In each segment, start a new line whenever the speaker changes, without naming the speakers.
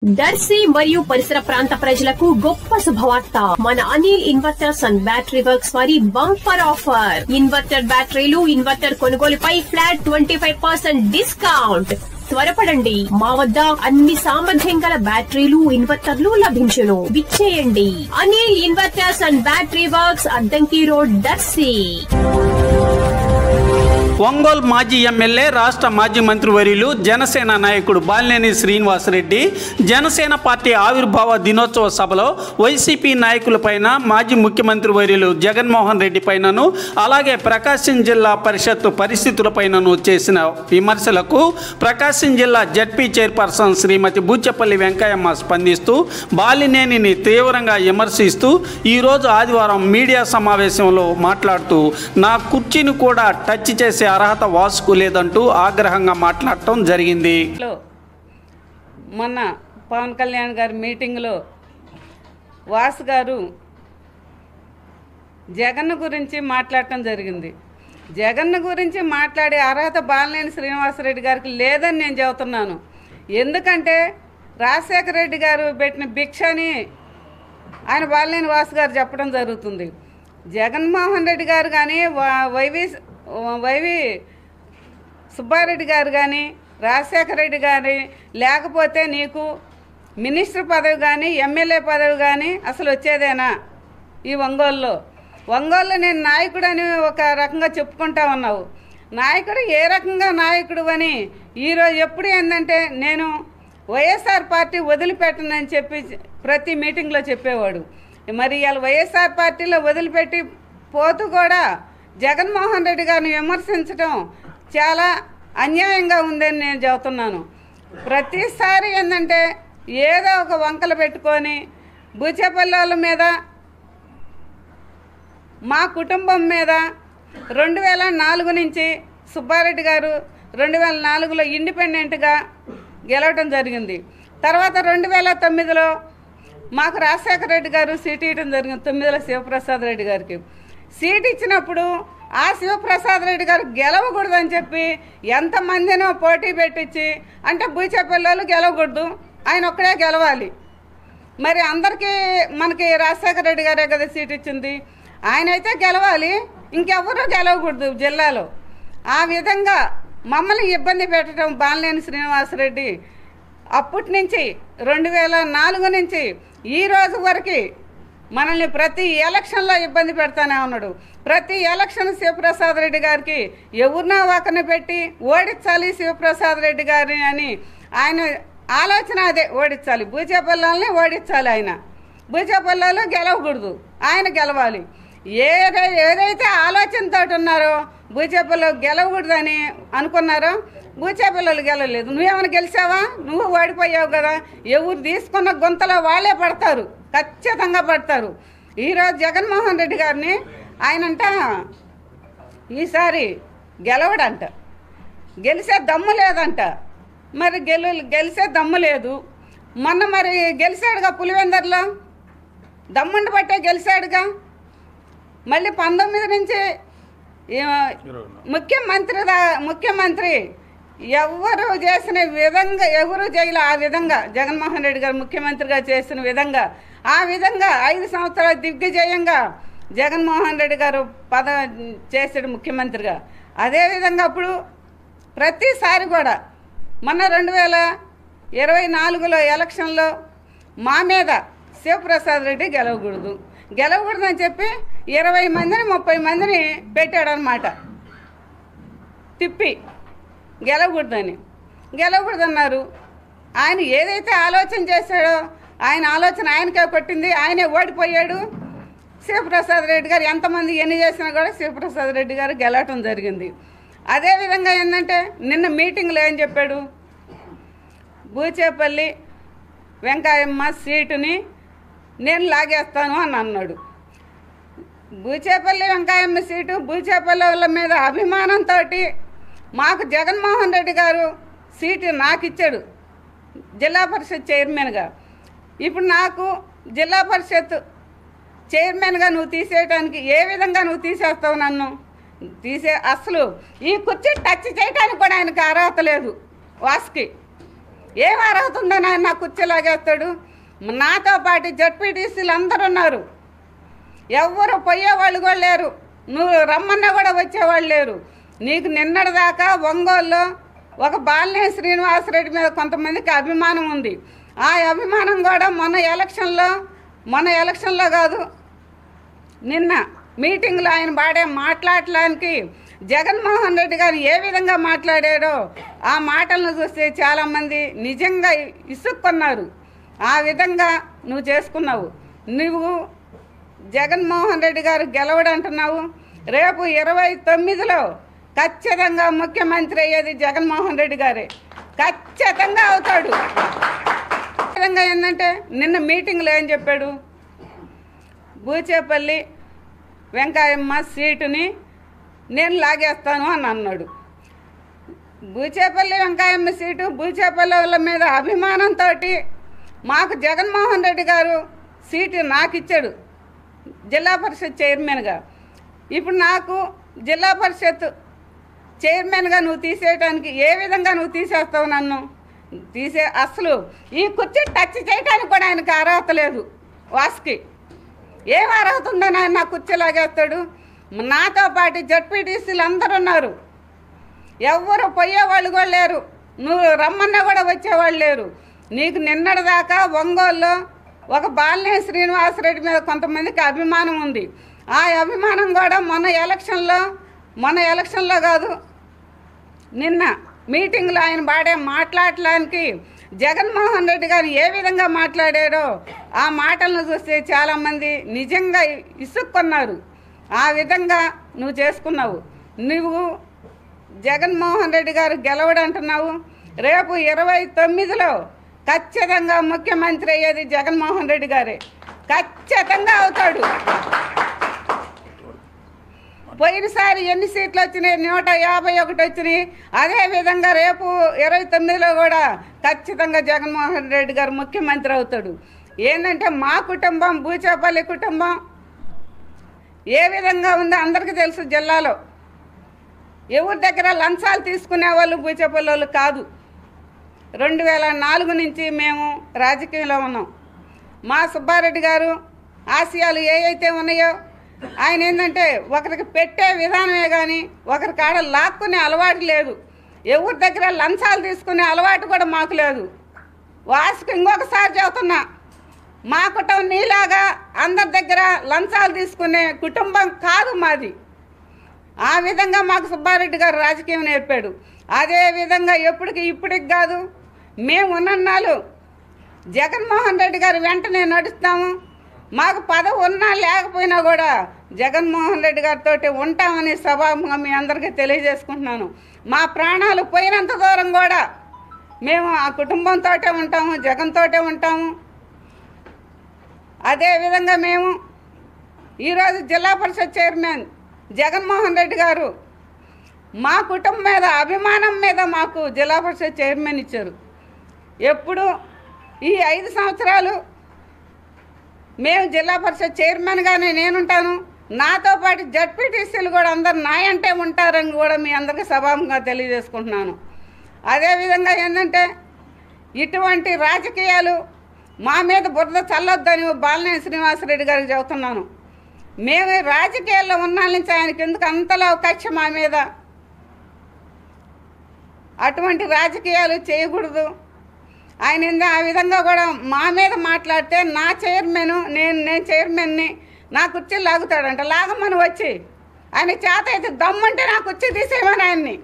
దర్శి మరియు పరిసర ప్రాంత ప్రజలకు గొప్ప శుభవార్త. మన Anil inverters and battery works వారి బంపర్ ఆఫర్. ఇన్వర్టర్ బ్యాటరీలు, ఇన్వర్టర్ కొనుగోలుపై ఫ్లాట్ 25% డిస్కౌంట్. త్వరపడండి, మా వద్ద అన్ని సామర్థ్యం గల బ్యాటరీలు, ఇన్వర్టర్లు లభించును. విచ్చేయండి. Anil inverters and battery works, Addanki road, Darsi.
Ongole మాజీ ఎమ్మెల్యే, రాష్ట్ర మాజీ మంత్రివర్యులు, జనసేన నాయకుడు బాలినేని శ్రీనివాసరెడ్డి జనసేన పార్టీ ఆవిర్భావ దినోత్సవ సభలో వైసీపీ నాయకులపైన, మాజీ ముఖ్యమంత్రి వర్యులు జగన్మోహన్ రెడ్డి పైనను, అలాగే ప్రకాశం జిల్లా పరిషత్తు పరిస్థితులపైనను చేసిన విమర్శలకు ప్రకాశం జిల్లా జడ్పీ చైర్పర్సన్ శ్రీమతి బూచెపల్లి వెంకయ్యమ్మ స్పందిస్తూ బాలినేనిని తీవ్రంగా విమర్శిస్తూ ఈరోజు ఆదివారం మీడియా సమావేశంలో మాట్లాడుతూ నా కుర్చీని కూడా టచ్ చేసే అర్హత వాసుకు లేదంటూ ఆగ్రహంగా మాట్లాడటం జరిగింది.
మొన్న పవన్ కళ్యాణ్ గారి మీటింగ్లో వాసు గారు జగన్ గురించి మాట్లాడటం జరిగింది. జగన్ గురించి మాట్లాడే అర్హత బాలినేని శ్రీనివాసరెడ్డి గారికి లేదని నేను చెబుతున్నాను. ఎందుకంటే రాజశేఖర రెడ్డి గారు పెట్టిన భిక్షని ఆయన బాలినేని వాసు గారు చెప్పడం జరుగుతుంది. జగన్మోహన్ రెడ్డి గారు కానీ, వైవి సుబ్బారెడ్డి గారు కానీ, రాజశేఖర రెడ్డి గారి లేకపోతే నీకు మినిస్టర్ పదవి కానీ, ఎమ్మెల్యే పదవి కానీ అసలు వచ్చేదేనా? ఈ ఒంగోలులో నేను నాయకుడు అని ఒక రకంగా చెప్పుకుంటా ఉన్నావు. నాయకుడు ఏ రకంగా నాయకుడు అని ఈరోజు ఎప్పుడు ఏంటంటే నేను వైఎస్ఆర్ పార్టీ వదిలిపెట్టనని చెప్పి ప్రతి మీటింగ్లో చెప్పేవాడు. మరి ఇవాళ వైఎస్ఆర్ పార్టీలో వదిలిపెట్టి పోతూ కూడా జగన్మోహన్ రెడ్డి గారిని విమర్శించడం చాలా అన్యాయంగా ఉందని నేను చెబుతున్నాను. ప్రతిసారి ఏంటంటే ఏదో ఒక వంకలు పెట్టుకొని బూచేపల్లి మీద, మా కుటుంబం మీద 2004 నుంచి సుబ్బారెడ్డి గారు 2004లో ఇండిపెండెంట్గా గెలవడం జరిగింది. తర్వాత 2009లో మాకు రాజశేఖర రెడ్డి గారు సీట్ ఇవ్వడం జరిగింది. 9లో శివప్రసాద్ రెడ్డి గారికి సీట్ ఇచ్చినప్పుడు ఆ శివప్రసాద్ రెడ్డి గారు గెలవకూడదని చెప్పి ఎంతమందినో పోటీ పెట్టించి, అంటే బూచేపల్లి గెలవకూడదు, ఆయన ఒక్కడే గెలవాలి. మరి అందరికీ మనకి రాజశేఖర రెడ్డి గారే కదా సీట్ ఇచ్చింది, ఆయన అయితే గెలవాలి, ఇంకెవరూ గెలవకూడదు జిల్లాలో. ఆ విధంగా మమ్మల్ని ఇబ్బంది పెట్టడం బాలినేని శ్రీనివాసరెడ్డి అప్పటి నుంచి 2004 నుంచి ఈ రోజు వరకు మనల్ని ప్రతి ఎలక్షన్లో ఇబ్బంది పెడతానే ఉన్నాడు. ప్రతి ఎలక్షన్ శివప్రసాద్ రెడ్డి గారికి ఎవరినో ఒకరిని పెట్టి ఓడించాలి శివప్రసాద్ రెడ్డి గారిని అని ఆయన ఆలోచన అదే, ఓడించాలి, బూచేపల్లిని ఓడించాలి. ఆయన బూచేపల్లిలో గెలవకూడదు, ఆయన గెలవాలి. ఏదైతే ఆలోచనతో ఉన్నారో బూచేపల్లి గెలవకూడదని అనుకున్నారో బూచేపల్లి గెలవలేదు. నువ్వేమైనా గెలిచావా? నువ్వు ఓడిపోయావు కదా. ఎవరు తీసుకున్న గుంతలో వాళ్ళే పడతారు, ఖచ్చితంగా పడతారు. ఈరోజు జగన్మోహన్ రెడ్డి గారిని ఆయనంట ఈసారి గెలవడంట, గెలిచే దమ్ము లేదంట. మరి గెలిచే దమ్ము లేదు. మొన్న మరి గెలిచాడుగా పులివెందర్లో, దమ్ముండి బట్టే గెలిచాడుగా. మళ్ళీ 19 నుంచి ముఖ్యమంత్రి ఎవరు చేసిన విధంగా ఎవరు చేయలే. ఆ విధంగా జగన్మోహన్ రెడ్డి గారు ముఖ్యమంత్రిగా చేసిన విధంగా, ఆ విధంగా 5 సంవత్సరాల దిగ్విజయంగా జగన్మోహన్ రెడ్డి గారు చేసాడు ముఖ్యమంత్రిగా. అదేవిధంగా అప్పుడు ప్రతిసారి కూడా మొన్న 2024లో ఎలక్షన్లో మా మీద శివప్రసాద్ రెడ్డి గెలవకూడదని చెప్పి 20 మందిని 30 మందిని పెట్టాడనమాట. తిప్పి గెలవకూడదన్నారు. ఆయన ఏదైతే ఆలోచన చేశాడో ఆయన ఆలోచన ఆయనకే కొట్టింది, ఆయనే ఓడిపోయాడు. శివప్రసాద్ రెడ్డి గారు ఎంతమంది ఎన్ని చేసినా కూడా శివప్రసాద్ రెడ్డి గారు గెలవటం జరిగింది. అదేవిధంగా ఏంటంటే నిన్న మీటింగ్లో ఏం చెప్పాడు, బూచేపల్లి వెంకయ్యమ్మ సీటుని నేను లాగేస్తాను అని అన్నాడు. బూచేపల్లి వెంకయ్యమ్మ సీటు బూచేపల్లి వాళ్ళ మీద అభిమానంతో మాకు జగన్మోహన్ రెడ్డి గారు సీటు నాకు ఇచ్చాడు జిల్లా పరిషత్ చైర్మన్గా. ఇప్పుడు నాకు జిల్లా పరిషత్ చైర్మన్గా నువ్వు తీసేయడానికి ఏ విధంగా నువ్వు తీసేస్తావు? నన్ను అసలు ఈ కుర్చీ టచ్ చేయడానికి కూడా ఆయనకు అర్హత లేదు వాసుకి. ఏం అర్హత ఉందని ఆయన నా కుర్చీలాగేస్తాడు? నాతో పాటు జడ్పీటీసీలు అందరూ ఉన్నారు, ఎవరు పోయేవాళ్ళు కూడా లేరు, నువ్వు రమ్మన్నా కూడా వచ్చేవాళ్ళు లేరు. నీకు నిన్నటిదాకా ఒంగోలులో ఒక బాలినేని శ్రీనివాసరెడ్డి మీద కొంతమందికి అభిమానం ఉంది. ఆ అభిమానం కూడా మొన్న ఎలక్షన్లో కాదు, నిన్న మీటింగ్లో ఆయన మాట్లాడటానికి జగన్మోహన్ రెడ్డి గారు ఏ విధంగా మాట్లాడాడో ఆ మాటలను చూస్తే చాలామంది నిజంగా ఇసుక్కున్నారు. ఆ విధంగా నువ్వు చేసుకున్నావు. నువ్వు జగన్మోహన్ రెడ్డి గారు గెలవడంటున్నావు. రేపు 29లో ఖచ్చితంగా ముఖ్యమంత్రి అయ్యేది జగన్మోహన్ రెడ్డి గారే, ఖచ్చితంగా అవుతాడు. ఖచ్చితంగా ఏంటంటే నిన్న మీటింగ్లో ఏం చెప్పాడు? బూచేపల్లి వెంకాయమ్మ సీటుని నేను లాగేస్తాను అని అన్నాడు. బూచేపల్లి వెంకాయమ్మ సీటు బూచేపల్లి వాళ్ళ మీద అభిమానంతో మాకు జగన్మోహన్ రెడ్డి గారు సీటు నాకు ఇచ్చాడు జిల్లా పరిషత్ చైర్మన్గా. ఇప్పుడు నాకు జిల్లా పరిషత్ చైర్మన్గా నువ్వు తీసేయడానికి ఏ విధంగా నువ్వు తీసేస్తావు? నన్ను అసలు ఈ కుర్చీ టచ్ చేయడానికి కూడా ఆయనకు అర్హత లేదు. వాసుకి ఏం అర్హత ఉందని ఆయన నా కుర్చీలాగేస్తాడు? నాతో పాటు జడ్పీటీసీలు అందరూ ఉన్నారు, ఎవరు పోయేవాళ్ళు కూడా లేరు, నువ్వు రమ్మన్నా కూడా వచ్చేవాళ్ళు లేరు. నీకు నిన్నటిదాకా ఒంగోలులో ఒక బాలినేని శ్రీనివాసరెడ్డి మీద కొంతమందికి అభిమానం ఉంది. ఆ అభిమానం కూడా మొన్న ఎలక్షన్లో కాదు, నిన్న మీటింగ్లో ఆయన మాట్లాడటానికి జగన్మోహన్ రెడ్డి గారు ఏ విధంగా మాట్లాడాడో ఆ మాటలను చూస్తే చాలామంది నిజంగా ఇసుక్కున్నారు. ఆ విధంగా నువ్వు చేసుకున్నావు. నువ్వు జగన్మోహన్ రెడ్డి గారు గెలవడంటున్నావు. రేపు 29లో ఖచ్చితంగా ముఖ్యమంత్రి అయ్యేది జగన్మోహన్ రెడ్డి గారే, ఖచ్చితంగా అవుతాడు. పోయినసారి ఎన్ని సీట్లు వచ్చినాయి? 151 వచ్చినాయి. అదేవిధంగా రేపు 29లో కూడా ఖచ్చితంగా జగన్మోహన్ రెడ్డి గారు ముఖ్యమంత్రి అవుతాడు. ఏంటంటే మా కుటుంబం, బూచేపల్లి కుటుంబం ఏ విధంగా ఉందో అందరికీ తెలుసు. జిల్లాలో ఎవరి దగ్గర లంచాలు తీసుకునే వాళ్ళు బూచేపల్లి వాళ్ళు కాదు. 2004 నుంచి మేము రాజకీయంలో ఉన్నాం. మా సుబ్బారెడ్డి గారు ఆశయాలు ఏవైతే ఉన్నాయో ఆయన ఏంటంటే ఒకరికి పెట్టే విధానమే కానీ ఒకరి కాడ లాక్కునే అలవాటు లేదు. ఎవరి దగ్గర లంచాలు తీసుకునే అలవాటు కూడా మాకు లేదు. వాసుకు ఇంకొకసారి చెబుతున్నా, మా కుటుంబం నీలాగా అందరి దగ్గర లంచాలు తీసుకునే కుటుంబం కాదు మాది. ఆ విధంగా మాకు సుబ్బారెడ్డి గారు రాజకీయం నేర్పాడు. అదేవిధంగా ఇప్పటికి కాదు, మేము ఉన్నన్నాళ్ళు జగన్మోహన్ రెడ్డి గారు వెంటనే నడుస్తాము. మాకు పదవి ఉన్నా లేకపోయినా కూడా జగన్మోహన్ రెడ్డి గారితో ఉంటామని సభాముఖంగా మీ అందరికీ తెలియజేసుకుంటున్నాను. మా ప్రాణాలు పోయినంత దూరం కూడా మేము ఆ కుటుంబంతో ఉంటాము, జగన్తో ఉంటాము. అదేవిధంగా మేము ఈరోజు జిల్లా పరిషత్ చైర్మన్ జగన్మోహన్ రెడ్డి గారు మా కుటుంబం మీద అభిమానం మీద మాకు జిల్లా పరిషత్ చైర్మన్ ఇచ్చారు. ఎప్పుడు ఈ 5 సంవత్సరాలు మేము జిల్లా పరిషత్ చైర్మన్గానే నేనుంటాను. నాతో పాటు జడ్పీటీసీలు కూడా అందరు నాయంటే ఉంటారని కూడా మీ అందరికీ సభాముఖంగా తెలియజేసుకుంటున్నాను. అదేవిధంగా ఏంటంటే ఇటువంటి రాజకీయాలు మా మీద బురద చల్లొద్దని బాలినేని శ్రీనివాసరెడ్డి గారికి చెబుతున్నాను. మేము రాజకీయాల్లో ఉన్న నుంచి ఆయనకి ఎందుకు అంతలా కక్ష మా మీద? అటువంటి రాజకీయాలు చేయకూడదు. ఆయన ఆ విధంగా కూడా మా మీద మాట్లాడితే నా చైర్మన్ నేను చైర్మన్ని నా కుర్చీ లాగుతాడంట. లాగమని వచ్చి ఆయన చేత అయితే దమ్మంటే నా కుర్చీ తీసేయమని ఆయన్ని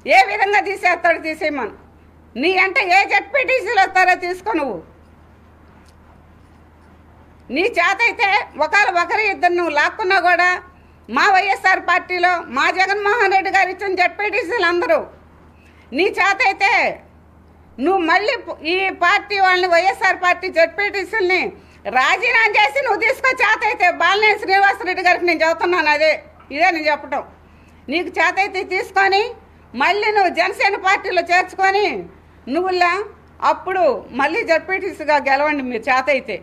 ఏ విధంగా తీసేస్తాడు తీసేయమని. నీ అంటే ఏ జడ్పీటీసీలు వస్తారో తీసుకో. నువ్వు నీ చేత అయితే ఒకరి ఇద్దరు నువ్వు లాక్కున్నా కూడా మా వైఎస్ఆర్ పార్టీలో మా జగన్మోహన్ రెడ్డి గారు ఇచ్చిన జడ్పీటీసీలు అందరూ నీ చేత అయితే నువ్వు మళ్ళీ ఈ పార్టీ వాళ్ళని వైఎస్ఆర్ పార్టీ జడ్పీటీసీలని రాజీనామా చేసి నువ్వు తీసుకో. చేత అయితే బాలినేని శ్రీనివాసరెడ్డి గారికి నేను చెబుతున్నాను. ఇదే నేను చెప్పటం. నీకు చేత అయితే తీసుకొని మళ్ళీ నువ్వు జనసేన పార్టీలో చేర్చుకొని నువ్వులా అప్పుడు మళ్ళీ జడ్పీటీసీగా గెలవండి మీరు చేత అయితే.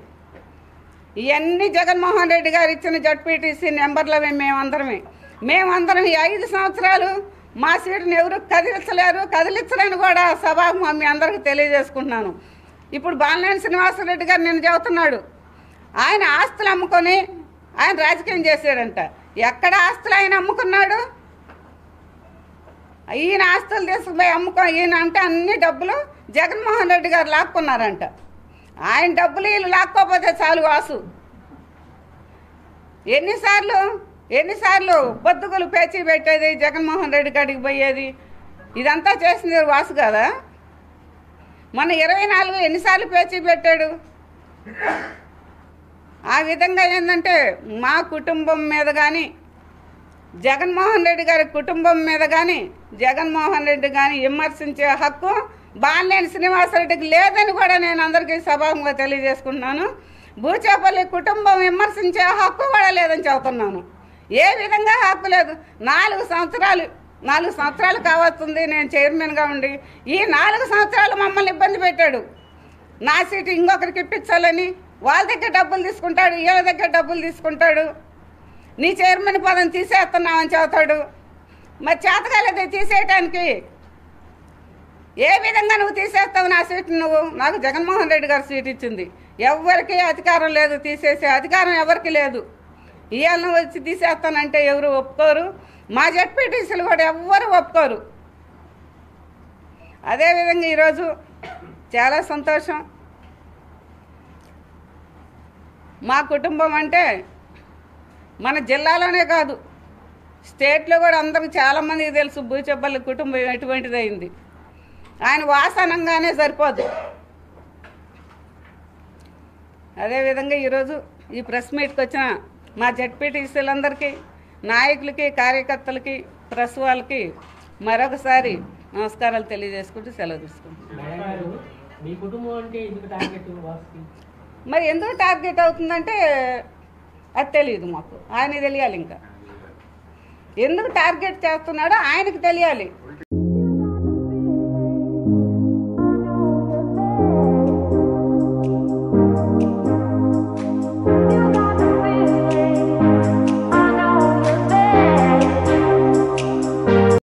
ఇవన్నీ జగన్మోహన్ రెడ్డి గారు ఇచ్చిన జడ్పీటీసీ నెంబర్లవే. మేమందరం ఈ 5 సంవత్సరాలు మా సీటుని ఎవరు కదిలించలేని కూడా సభకు మీ అందరికీ తెలియజేసుకుంటున్నాను. ఇప్పుడు బాలినేని శ్రీనివాసరెడ్డి గారు నేను చెబుతున్నాడు, ఆయన ఆస్తులు అమ్ముకొని ఆయన రాజకీయం చేశాడంట. ఎక్కడ ఆస్తులు ఆయన అమ్ముకున్నాడు? ఈయన ఆస్తులు తీసుకుపోయి ఈయన అంటే అన్ని డబ్బులు జగన్మోహన్ రెడ్డి గారు లాక్కున్నారంట. ఆయన డబ్బులు వీళ్ళు లాక్కోపోతే చాలు వాసు. ఎన్నిసార్లు బొద్దుగులు పేచి పెట్టేది, జగన్మోహన్ రెడ్డి కాడికి పోయేది, ఇదంతా చేసింది వాసు కదా. మన 24 ఎన్నిసార్లు పేచి పెట్టాడు. ఆ విధంగా ఏంటంటే మా కుటుంబం మీద కానీ జగన్మోహన్ రెడ్డి గారి కుటుంబం మీద కానీ జగన్మోహన్ రెడ్డి కానీ విమర్శించే హక్కు బాలినేని శ్రీనివాసరెడ్డికి లేదని కూడా నేను అందరికీ సభాముగా తెలియజేసుకుంటున్నాను. బూచేపల్లి కుటుంబం విమర్శించే హక్కు కూడా లేదని చెబుతున్నాను. ఏ విధంగా హక్కు లేదు. 4 సంవత్సరాలు కావస్తుంది నేను చైర్మన్గా ఉండి. ఈ 4 సంవత్సరాలు మమ్మల్ని ఇబ్బంది పెట్టాడు. నా సీటు ఇంకొకరికి ఇప్పించాలని వాళ్ళ దగ్గర డబ్బులు తీసుకుంటాడు, వీళ్ళ దగ్గర డబ్బులు తీసుకుంటాడు. నీ చైర్మన్ పదం తీసేస్తున్నామని చెబుతాడు. మరి చేతకాలేదే తీసేయటానికి. ఏ విధంగా నువ్వు తీసేస్తావు నా సీటు? నువ్వు నాకు జగన్మోహన్ రెడ్డి గారు సీట్ ఇచ్చింది. ఎవరికి అధికారం లేదు, తీసేసే అధికారం ఎవరికి లేదు. ఇవాళ వచ్చి తీసేస్తానంటే ఎవరు ఒప్పుకోరు. మా జెడ్పీటీసీలు కూడా ఎవ్వరు ఒప్పుకోరు. అదేవిధంగా ఈరోజు చాలా సంతోషం. మా కుటుంబం అంటే మన జిల్లాలోనే కాదు, స్టేట్లో కూడా అందరికి చాలామందికి తెలుసు బూచేపల్లి కుటుంబం ఎటువంటిదైంది. ఆయన వాసనంగానే సరిపోదు. అదేవిధంగా ఈరోజు ఈ ప్రెస్ మీట్కి వచ్చిన మా జెడ్పీటీసీలందరికీ, నాయకులకి, కార్యకర్తలకి, ప్రెస్ వాళ్ళకి మరొకసారి నమస్కారాలు తెలియజేసుకుంటూ సెలవు తీసుకుంటాం. మరి ఎందుకు టార్గెట్ అవుతుందంటే అది తెలియదు మాకు. ఆయన తెలియాలి. ఇంకా ఎందుకు టార్గెట్ చేస్తున్నాడో ఆయనకు తెలియాలి.